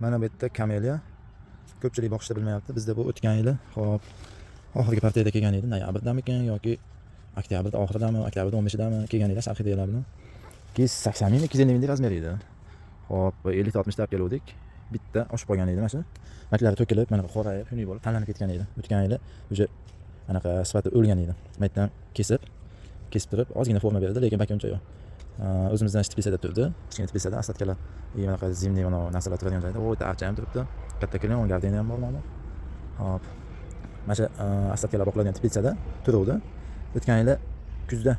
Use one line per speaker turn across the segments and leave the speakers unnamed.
Mana bu yerda kameliya. Ko'pchilik boqishda bilmayapti. Bizda bu o'tgan yili, xo'p, oxirgi partiyada kelgan edi. Noyabrdamikan yoki oktyabrda oxiridami, oktyabrda 15idami kelgan edi sarxidalar bilan. 280 ming, 250 ming razmer edi. Xo'p, 50-60 ta keluvdik. Bitta oshib qolgan edi mana shu. Maklari to'kilib, mana qorayib, xunuk bo'lib tanlanib ketgan edi. O'tgan yili o'sha anaqa sifati o'lgan edi. Maytdan kesib turib, ozgina forma berdi, lekin bakuncha yo'q. O'zimizdan Tbilisida turdi. Kichkina Tbilisida asatkalar, mana zimniy mana narsalar turadigan joyda. O'ta archa ham turibdi. Katta kelin gardini ham bor mana. Hop. Mana shu asatkalar boqiladigan Tbilisida turuvdi. O'tgan yili kuzda,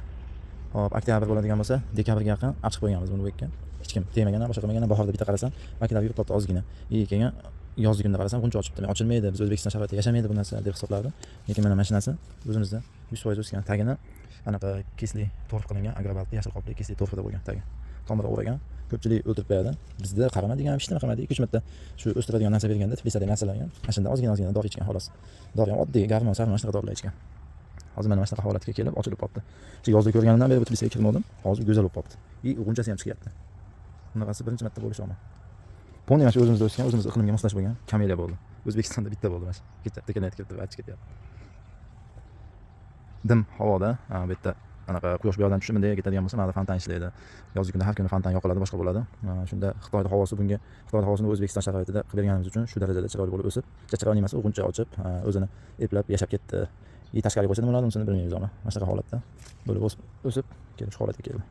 hop, oktyabr bo'ladigan bo'lsa, dekabrga yaqin olib chiqib qo'yganmiz buni bu yerga. Hech kim tegmagan, boshqa qilmagan. Bahorda bitta qarasam, makinar yurib qoldi ozgina. Keyin yozgi kunda qarasam, buncha ochibdi. Men ochilmaydi, biz O'zbekiston sharoitida yashamaydi bu narsa deb hisoblardim. Lekin mana mashinasi o'zimizda 100% o'sgan. Tagini anaqa kesli torf qilingan, agrobaltli yashil qopli kesli torfda bo'lgan tagi. Tomir o'ragan. Ko'pchilik o'tirib qo'yadi. Bizda qaramaydigan, hech nima qilmaydi. 2-3 marta shu o'stiradigan narsa berganda, Tbilisida narsalarga, mana shunda ozgina dori ichgan xolos. Dori ham oddiy, garmon, sarmon shunaqa dorilar ichgan. Hozir mana shunaqa holatga kelib, ochilib qolibdi. Shu yozda ko'rganimdan beri bu Tbilisiga kirmadim. Hozir go'zal bo'lib qolibdi. G'unchasi ham chiqyapti. Bunaqasi birinchi marta bo'lishi omon. Poni mana shu o'zimizda o'sgan, o'zimiz iqlimga moslashib bo'lgan kameliya bo'ldi. O'zbekistonda bitta bo'ldi mana shu. Kecha kirib achib ketyapti. Dim havoda, bu yerda anaqa quyosh bu yoqdan tushib bunday ketadigan bo'lsa, mana fontan ishlaydi. Yozgi kunda har kuni fontan yoqiladi, boshqa bo'ladi. Shunda Xitoyda havosi bunga, Xitoyda havosini O'zbekiston sharoitida qilib berganimiz uchun shu darajada chiroyli bo'lib o'sib, chiroyli emas, g'uncha ochib, o'zini eplab yashab ketdi. Tashqariga bo'lsa nima bo'ladi, unisini bilmaymiz ama. Mana shunaqa holatda bo'lib o'sib kelib shu holatga keldi.